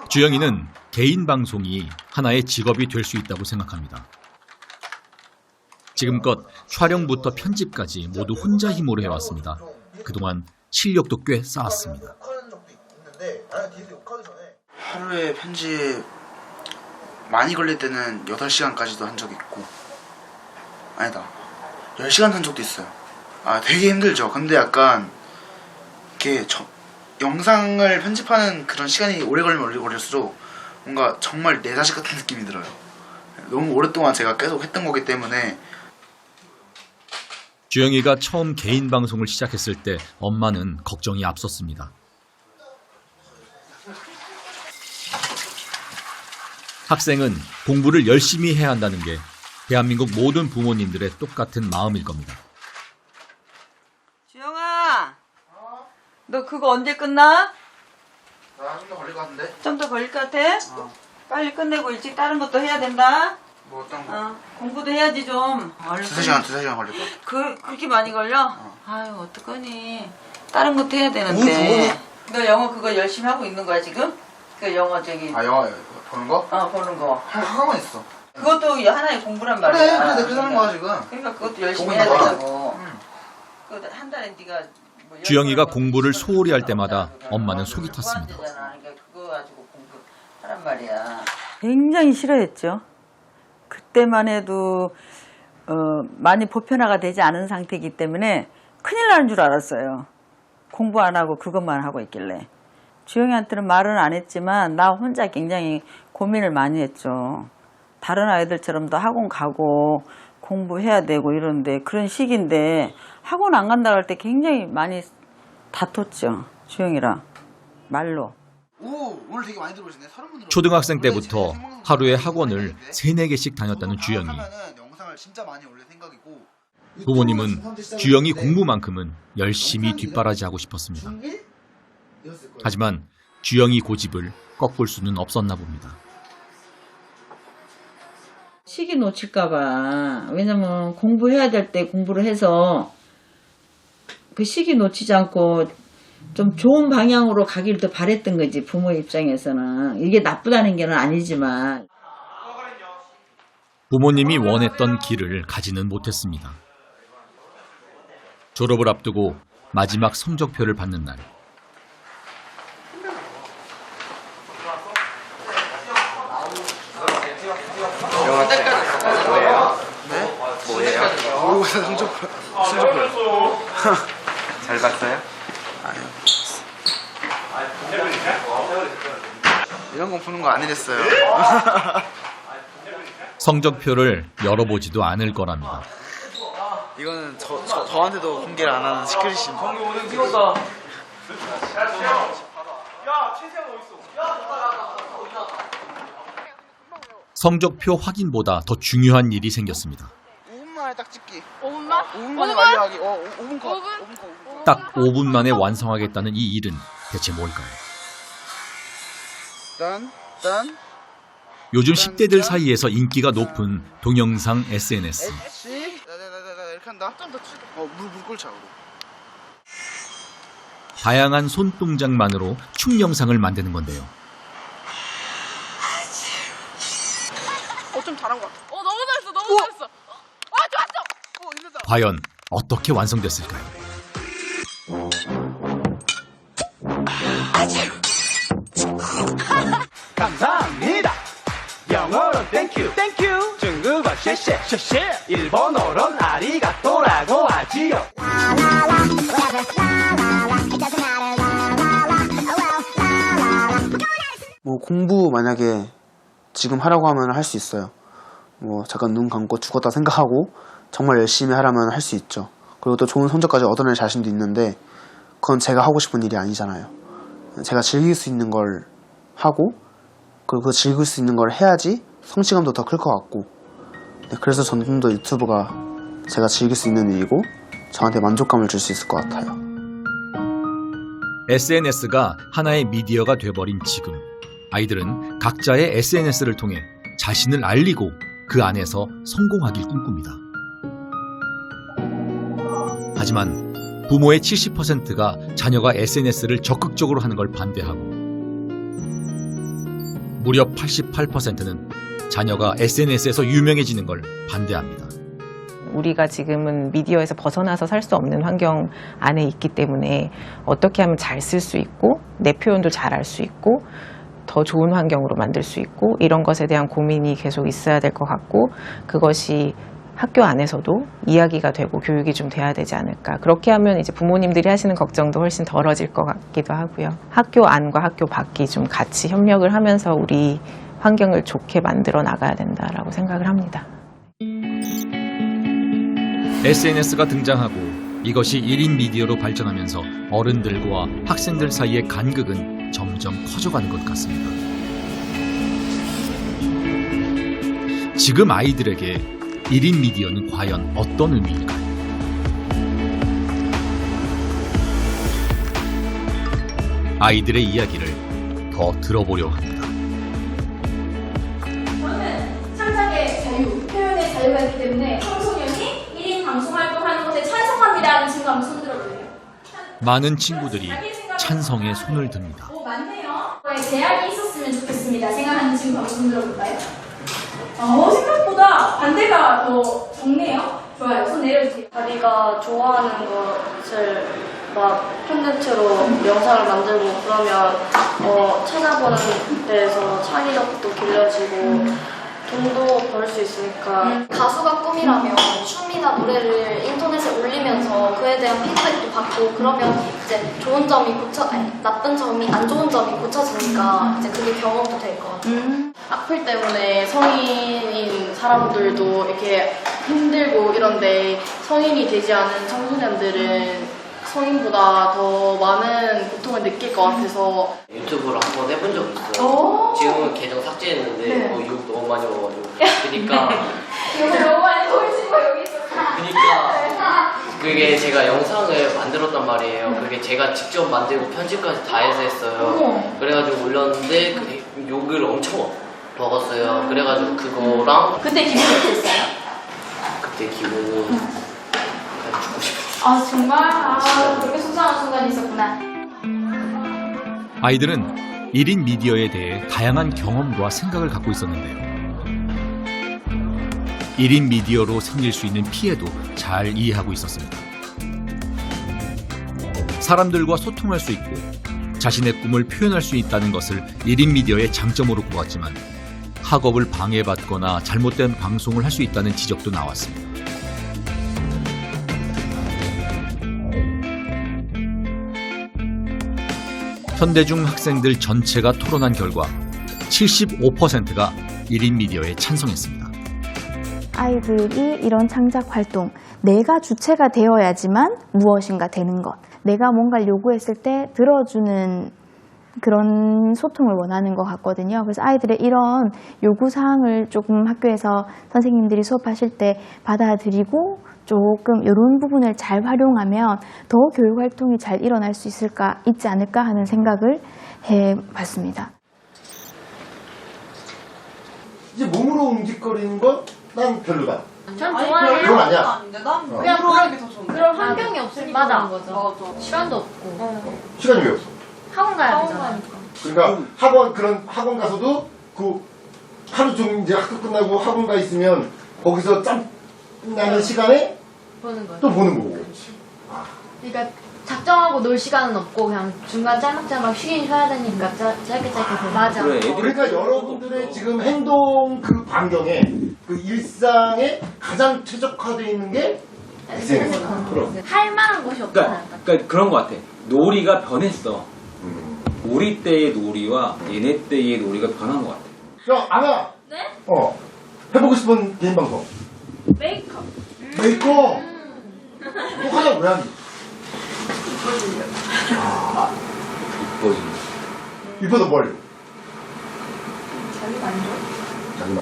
주영이는 개인 방송이 하나의 직업이 될 수 있다고 생각합니다. 지금껏 촬영부터 편집까지 모두 혼자 힘으로 해왔습니다. 그동안 실력도 꽤 쌓았습니다. 하루에 편집 많이 걸릴 때는 8시간까지도 한 적이 있고, 아니다, 10시간 한 적도 있어요. 되게 힘들죠. 근데 약간 이렇게 영상을 편집하는 그런 시간이 오래 걸리면 오래 걸릴수록 뭔가 정말 내 자식 같은 느낌이 들어요. 너무 오랫동안 제가 계속 했던 거기 때문에. 주영이가 처음 개인 방송을 시작했을 때 엄마는 걱정이 앞섰습니다. 학생은 공부를 열심히 해야 한다는 게 대한민국 모든 부모님들의 똑같은 마음일 겁니다. 주영아, 너 그거 언제 끝나? 나 좀 더 걸릴 것 같은데? 좀 더 걸릴 것 같아? 빨리 끝내고 일찍 다른 것도 해야 된다. 뭐 어떤 거? 공부도 해야지 좀. 두세 시간 걸릴 것 같아. 그렇게 많이 걸려? 아유, 어떡하니. 다른 것도 해야 되는데. 너 영어 그거 열심히 하고 있는 거야, 지금? 그 영어 저기. 영화 보는 거? 보는 거. 하고만 있어. 그것도 하나의 공부란 말이야. 그래, 그래서 하는 거야, 지금. 그러니까 그것도 열심히 보고 해야 있는 거야. 된다고. 그거 한 달에 네가 뭐 주영이가 공부를 소홀히 할 때마다 엄마는 속이 탔습니다. 그러니까 그거 가지고 공부하란 말이야. 굉장히 싫어했죠. 그때만 해도 많이 보편화가 되지 않은 상태이기 때문에 큰일 나는 줄 알았어요. 공부 안 하고 그것만 하고 있길래. 주영이한테는 말은 안 했지만 나 혼자 굉장히 고민을 많이 했죠. 다른 아이들처럼도 학원 가고 공부해야 되고 이러는데 그런 시기인데 학원 안 간다고 할 때 굉장히 많이 다퉜죠. 주영이랑 말로. 오늘 되게 많이 들어오시네. 초등학생 때부터 하루에 학원을 3-4개씩 다녔다는 주영이. 영상을 진짜 많이 올릴 생각이고. 부모님은 주영이 공부만큼은 열심히 뒷바라지하고 싶었습니다. 하지만 주영이 고집을 꺾을 수는 없었나 봅니다. 시기 놓칠까봐. 왜냐면 공부해야 될 때 공부를 해서 그 시기 놓치지 않고 좀 좋은 방향으로 가기를 더 바랬던 거지. 부모 입장에서는. 이게 나쁘다는 게 아니지만. 부모님이 원했던 길을 가지는 못했습니다. 졸업을 앞두고 마지막 성적표를 받는 날. 뭐예요? 성적표. 잘 봤어요? 아니요. 이런 거 보는 거 아니랬어요. 성적표를 열어보지도 않을 거랍니다. 이거는 저한테도 공개를 안 하는 시크릿입니다. 성적표 확인보다 더 중요한 일이 생겼습니다. 5분 만에 딱 찍기. 5분만? 5분 만에 완료하기. 5분 컷. 5분 컷. 딱 5분 만에 완성하겠다는 이 일은 대체 뭘까요? 딴. 요즘 10대들 사이에서 인기가 높은 동영상 SNS. 이렇게 한다. 좀 더 추게. 물 끓자 우리. 다양한 손동작만으로 춤 영상을 만드는 건데요. 좀 잘한 것 같아. 너무 잘했어, 너무 잘했어. 좋았어. 과연 어떻게 완성됐을까요? 감사합니다. 영어로 땡큐 땡큐, 중국어 쉐쉐 쉐쉐, 일본어론 아리가또라고 하지요. 뭐 공부 만약에 지금 하라고 하면 할 수 있어요. 뭐 잠깐 눈 감고 죽었다 생각하고 정말 열심히 하라면 할 수 있죠. 그리고 또 좋은 성적까지 얻어낼 자신도 있는데 그건 제가 하고 싶은 일이 아니잖아요. 제가 즐길 수 있는 걸 하고 그리고 그 즐길 수 있는 걸 해야지 성취감도 더 클 것 같고, 그래서 저는 좀 더 유튜브가 제가 즐길 수 있는 일이고 저한테 만족감을 줄 수 있을 것 같아요. SNS가 하나의 미디어가 돼버린 지금, 아이들은 각자의 SNS를 통해 자신을 알리고 그 안에서 성공하길 꿈꿉니다. 하지만 부모의 70%가 자녀가 SNS를 적극적으로 하는 걸 반대하고 무려 88%는 자녀가 SNS에서 유명해지는 걸 반대합니다. 우리가 지금은 미디어에서 벗어나서 살 수 없는 환경 안에 있기 때문에 어떻게 하면 잘 쓸 수 있고 내 표현도 잘 할 수 있고 더 좋은 환경으로 만들 수 있고 이런 것에 대한 고민이 계속 있어야 될 것 같고 그것이 학교 안에서도 이야기가 되고 교육이 좀 돼야 되지 않을까. 그렇게 하면 이제 부모님들이 하시는 걱정도 훨씬 덜어질 것 같기도 하고요. 학교 안과 학교 밖이 좀 같이 협력을 하면서 우리 환경을 좋게 만들어 나가야 된다라고 생각을 합니다. SNS가 등장하고 이것이 1인 미디어로 발전하면서 어른들과 학생들 사이의 간극은 점점 커져가는 것 같습니다. 지금 아이들에게 1인 미디어는 과연 어떤 의미일까요? 아이들의 이야기를 더 들어보려 합니다. 저는 창작의 자유, 표현의 자유가 있기 때문에 청소년이 1인 방송 활동하는 것에 찬성합니다라는 친구 한번 손 들어볼래요? 많은 친구들이 찬성에 손을 듭니다. 오, 맞네요. 제약이 있었으면 좋겠습니다. 생각하는 친구 한번 손 들어볼까요? 생각보다 반대가 더 적네요. 좋아요. 손 내려주세요. 자기가 좋아하는 것을 막 콘텐츠로 영상을 만들고 그러면 찾아보는 데에서 창의력도 길러지고 돈도 벌 수 있으니까. 가수가 꿈이라면 춤이나 노래를 인터넷에 올리면서 그에 대한 피드백도 받고 그러면 이제 좋은 점이 나쁜 점이 안 좋은 점이 고쳐지니까 이제 그게 경험도 될 것 같아요. 악플 때문에 성인인 사람들도 이렇게 힘들고 이런데 성인이 되지 않은 청소년들은 성인보다 더 많은 고통을 느낄 것 같아서 유튜브를 한번 해본 적 있어요. 지금은 계정 삭제했는데 욕 너무 많이 먹어가지고 그러니까 너무 많이 보이신 거 여기 있었구나. 그러니까 그게 제가 영상을 만들었단 말이에요. 그게 제가 직접 만들고 편집까지 다 해서 했어요. 그래가지고 올렸는데 그 욕을 엄청 먹었어요. 그래가지고 그거랑 그때 기분이 어땠어요? 그때 기분은 그냥 죽고 싶었어요. 아 정말? 그렇게 속상한 순간이 있었구나. 아이들은 1인 미디어에 대해 다양한 경험과 생각을 갖고 있었는데요. 1인 미디어로 생길 수 있는 피해도 잘 이해하고 있었습니다. 사람들과 소통할 수 있고 자신의 꿈을 표현할 수 있다는 것을 1인 미디어의 장점으로 보았지만 학업을 방해받거나 잘못된 방송을 할 수 있다는 지적도 나왔습니다. 현대중 학생들 전체가 토론한 결과 75%가 1인 미디어에 찬성했습니다. 아이들이 이런 창작 활동, 내가 주체가 되어야지만 무엇인가 되는 것, 내가 뭔가를 요구했을 때 들어주는 그런 소통을 원하는 것 같거든요. 그래서 아이들의 이런 요구사항을 조금 학교에서 선생님들이 수업하실 때 받아들이고 조금 이런 부분을 잘 활용하면 더 교육활동이 잘 일어날 수 있지 않을까 하는 생각을 해봤습니다. 이제 몸으로 움직거리는 건 난 별로다. 전 좋아해요. 그건 아니야. 그냥 그런 환경이 없으니까 그런 거죠. 시간도 없고. 시간이 왜 없어? 학원 가야 되잖아. 그러니까 그런 학원 가서도 그 하루 종일 이제 학교 끝나고 학원 가 있으면 거기서 짬 나는 시간에 보는 거예요. 또 보는 거고. 그러니까 작정하고 놀 시간은 없고 그냥 중간 짤막짤막 쉬긴 쉬어야 되니까 짧게 보고. 맞아. 그러니까 여러분들의 지금 행동 그 반경에 그 일상에 가장 최적화되어 있는 게 SNS. 할 만한 것이 없잖아요. 그러니까 그런 것 같아. 놀이가 변했어. 우리 때의 놀이와 얘네 때의 놀이가 변한 것 같아. 야, 아나. 네? 해보고 싶은 개인 방송. 메이크업. 메이크업. 또 화장 왜 하니? 이뻐지네. 이뻐도 뭘?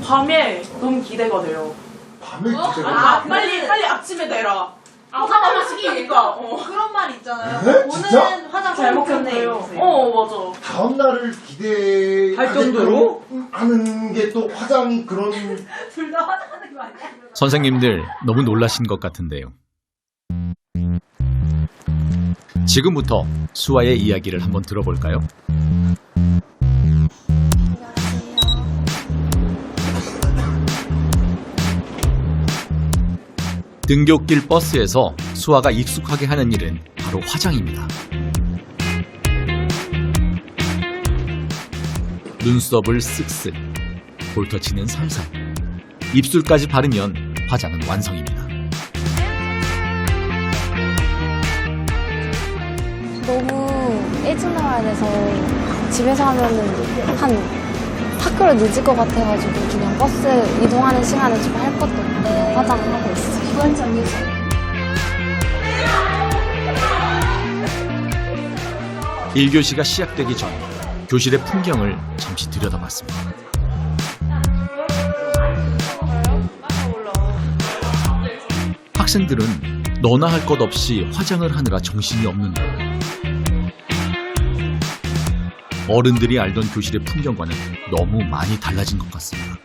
밤에 너무 기대가 돼요. 밤에 진짜. 빨리 아침에 내라. 화장 시키니까. 그런 말 있잖아요. 네? 진짜? 화장 잘못했네. 맞아. 다음 날을 기대할 정도로 하는 게 또 화장이 그런. 둘 다 화장하는 거 아니야? 선생님들 너무 놀라신 것 같은데요. 지금부터 수아의 이야기를 한번 들어볼까요? 등굣길 버스에서 수아가 익숙하게 하는 일은 바로 화장입니다. 눈썹을 쓱쓱, 볼터치는 살살, 입술까지 바르면 화장은 완성입니다. 너무 일찍 나와야 돼서 집에서 하면은 한 학교를 늦을 것 같아가지고 그냥 버스 이동하는 시간에 좀 할 것도 없고 화장을 하고 있어요. 이번 정리서 1교시가 시작되기 전 교실의 풍경을 잠시 들여다봤습니다. 학생들은 너나 할 것 없이 화장을 하느라 정신이 없는데 어른들이 알던 교실의 풍경과는 너무 많이 달라진 것 같습니다.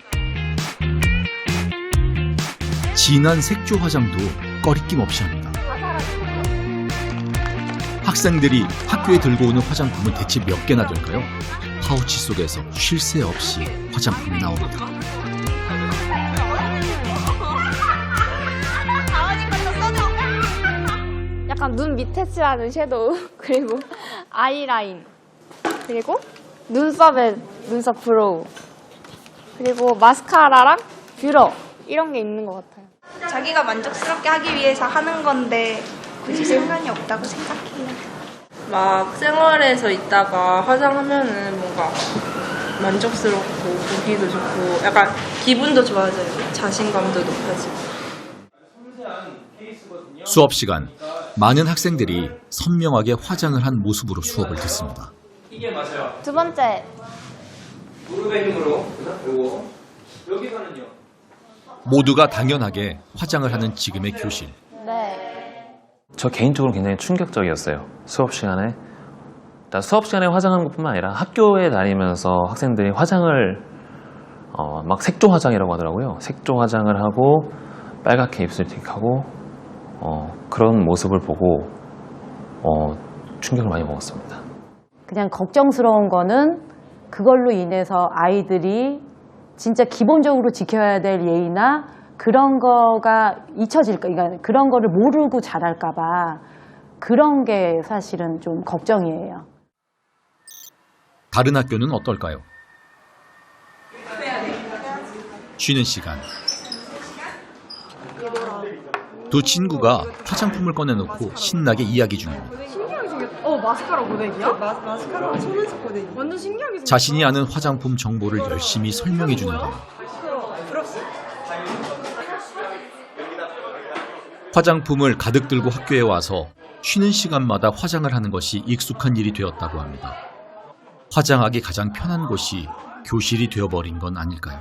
진한 색조 화장도 꺼리낌 없이 합니다. 학생들이 학교에 들고 오는 화장품은 대체 몇 개나 될까요? 파우치 속에서 쉴 새 없이 화장품이 나옵니다. 약간 눈 밑에 칠하는 섀도우 그리고 아이라인 그리고 눈썹에 눈썹 브로우 그리고 마스카라랑 뷰러 이런 게 있는 것 같아요. 자기가 만족스럽게 하기 위해서 하는 건데 굳이 상관이 없다고 생각해요. 막 생활에서 있다가 화장하면은 뭔가 만족스럽고 보기도 좋고 약간 기분도 좋아져요. 자신감도 높아지고. 수업 시간, 많은 학생들이 선명하게 화장을 한 모습으로 수업을 듣습니다. 이게 맞아요. 두 번째 무릎의 힘으로 요거 여기서는요. 모두가 당연하게 화장을 하는 지금의 교실. 저 개인적으로 굉장히 충격적이었어요. 수업 시간에. 일단 수업 시간에 화장하는 것뿐만 아니라 학교에 다니면서 학생들이 화장을 막 색조 화장이라고 하더라고요. 색조 화장을 하고 빨갛게 입술틱하고 그런 모습을 보고 충격을 많이 먹었습니다. 그냥 걱정스러운 거는 그걸로 인해서 아이들이 진짜 기본적으로 지켜야 될 예의나 그런 거가 잊혀질까, 그러니까 그런 거를 모르고 자랄까봐 그런 게 사실은 좀 걱정이에요. 다른 학교는 어떨까요? 쉬는 시간. 두 친구가 화장품을 꺼내놓고 신나게 이야기 중입니다. 신기하게 생겼다. 마스카라 고데기야? 마스카라 속눈썹 고데기. 완전 신기하게 생겼다. 자신이 아는 화장품 정보를 열심히 설명해 주는 거예요. 화장품을 가득 들고 학교에 와서 쉬는 시간마다 화장을 하는 것이 익숙한 일이 되었다고 합니다. 화장하기 가장 편한 곳이 교실이 되어버린 건 아닐까요?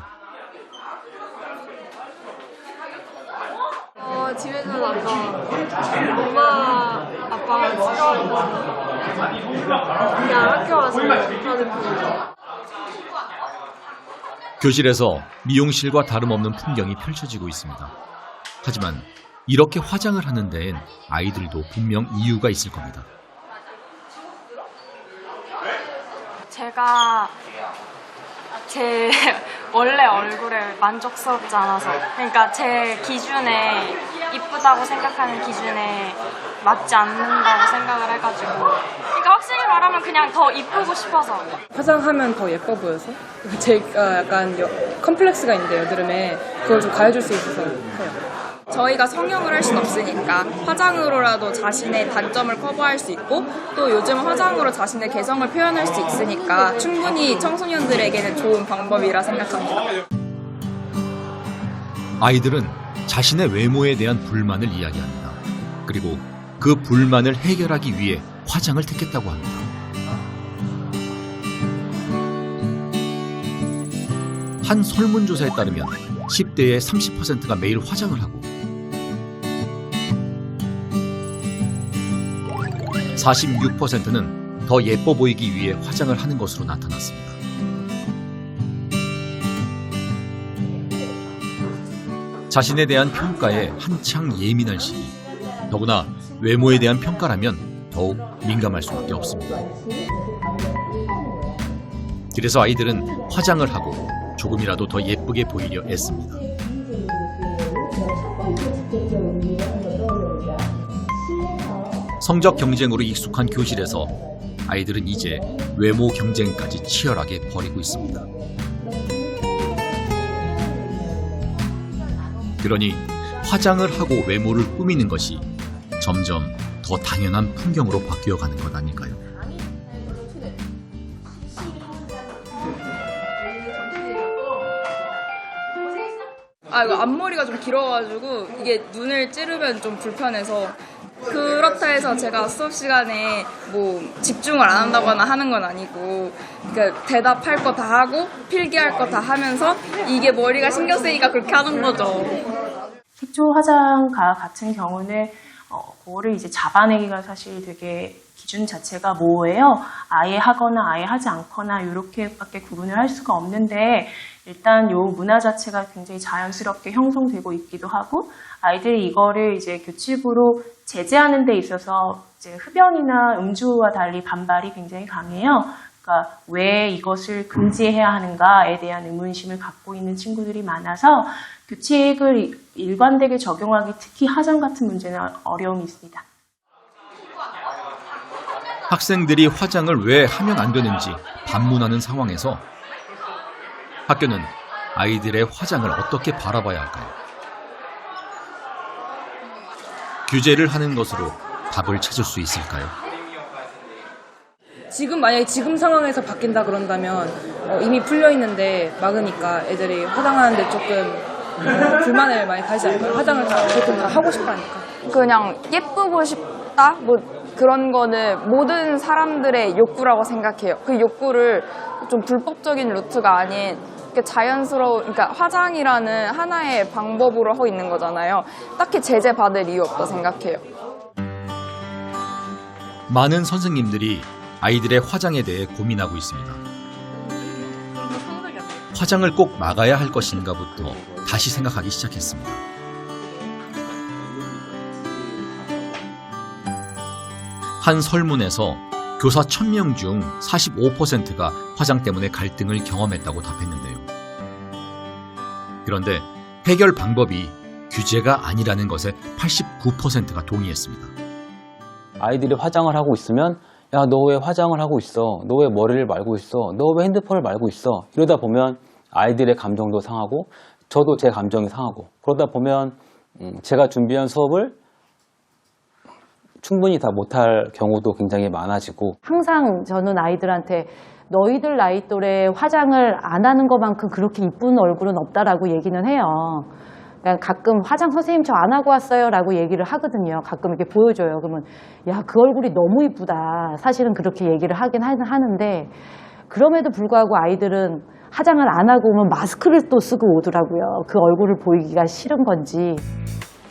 집에서는 아까 엄마, 아빠가 찍어오고 그냥 학교 와서 하는 편이에요. 교실에서 미용실과 다름없는 풍경이 펼쳐지고 있습니다. 하지만 이렇게 화장을 하는 데엔 아이들도 분명 이유가 있을 겁니다. 제가 제 원래 얼굴에 만족스럽지 않아서, 그러니까 제 기준에 이쁘다고 생각하는 기준에 맞지 않는다고 생각을 해가지고, 그러니까 확실히 말하면 그냥 더 이쁘고 싶어서. 화장하면 더 예뻐 보여서 제가 약간 컴플렉스가 있는데 여드름에 그걸 좀 가해줄 수 있어서 해요. 저희가 성형을 할 순 없으니까 화장으로라도 자신의 단점을 커버할 수 있고, 또 요즘은 화장으로 자신의 개성을 표현할 수 있으니까 충분히 청소년들에게는 좋은 방법이라 생각합니다. 아이들은 자신의 외모에 대한 불만을 이야기합니다. 그리고 그 불만을 해결하기 위해 화장을 택했다고 합니다. 한 설문조사에 따르면 10대의 30%가 매일 화장을 하고 46%는 더 예뻐 보이기 위해 화장을 하는 것으로 나타났습니다. 자신에 대한 평가에 한창 예민한 시기, 더구나 외모에 대한 평가라면 더욱 민감할 수밖에 없습니다. 그래서 아이들은 화장을 하고 조금이라도 더 예쁘게 보이려 애씁니다. 성적 경쟁으로 익숙한 교실에서 아이들은 이제 외모 경쟁까지 치열하게 벌이고 있습니다. 그러니 화장을 하고 외모를 꾸미는 것이 점점 더 당연한 풍경으로 바뀌어가는 것 아닐까요? 이거 앞머리가 좀 길어가지고 이게 눈을 찌르면 좀 불편해서 그렇다 해서 제가 수업 시간에 뭐 집중을 안 한다거나 하는 건 아니고 그러니까 대답할 거 다 하고 필기할 거 다 하면서 이게 머리가 신경 쓰이니까 그렇게 하는 거죠. 색조 화장과 같은 경우는 그거를 이제 잡아내기가 사실 되게 기준 자체가 모호해요. 아예 하거나 아예 하지 않거나 이렇게밖에 구분을 할 수가 없는데 일단 요 문화 자체가 굉장히 자연스럽게 형성되고 있기도 하고 아이들이 이거를 이제 교칙으로 제재하는 데 있어서 이제 흡연이나 음주와 달리 반발이 굉장히 강해요. 그러니까 왜 이것을 금지해야 하는가에 대한 의문심을 갖고 있는 친구들이 많아서 교칙을 일관되게 적용하기 특히 화장 같은 문제는 어려움이 있습니다. 학생들이 화장을 왜 하면 안 되는지 반문하는 상황에서 학교는 아이들의 화장을 어떻게 바라봐야 할까요? 규제를 하는 것으로 답을 찾을 수 있을까요? 만약에 지금 상황에서 바뀐다 그런다면 이미 풀려 있는데 막으니까 애들이 화장하는데 조금 불만을 많이 가지지 않을까요? 화장을 조금 다 하고 싶어 하니까. 그냥 예쁘고 싶다? 뭐 그런 거는 모든 사람들의 욕구라고 생각해요. 그 욕구를 좀 불법적인 루트가 아닌 자연스러운, 그러니까 화장이라는 하나의 방법으로 하고 있는 거잖아요. 딱히 제재받을 이유 없다고 생각해요. 많은 선생님들이 아이들의 화장에 대해 고민하고 있습니다. 화장을 꼭 막아야 할 것인가부터 다시 생각하기 시작했습니다. 한 설문에서 교사 1000명 중 45%가 화장 때문에 갈등을 경험했다고 답했는데요. 그런데 해결 방법이 규제가 아니라는 것에 89%가 동의했습니다. 아이들이 화장을 하고 있으면 야, 너 왜 화장을 하고 있어? 너 왜 머리를 말고 있어? 너 왜 핸드폰을 말고 있어? 이러다 보면 아이들의 감정도 상하고 저도 제 감정이 상하고 그러다 보면 제가 준비한 수업을 충분히 다 못할 경우도 굉장히 많아지고 항상 저는 아이들한테 너희들 나이 또래 화장을 안 하는 것만큼 그렇게 이쁜 얼굴은 없다라고 얘기는 해요. 그냥 가끔 화장 선생님 저 안 하고 왔어요 라고 얘기를 하거든요. 가끔 이렇게 보여줘요. 그러면 야, 그 얼굴이 너무 이쁘다. 사실은 그렇게 얘기를 하긴 하는데 그럼에도 불구하고 아이들은 화장을 안 하고 오면 마스크를 또 쓰고 오더라고요. 그 얼굴을 보이기가 싫은 건지.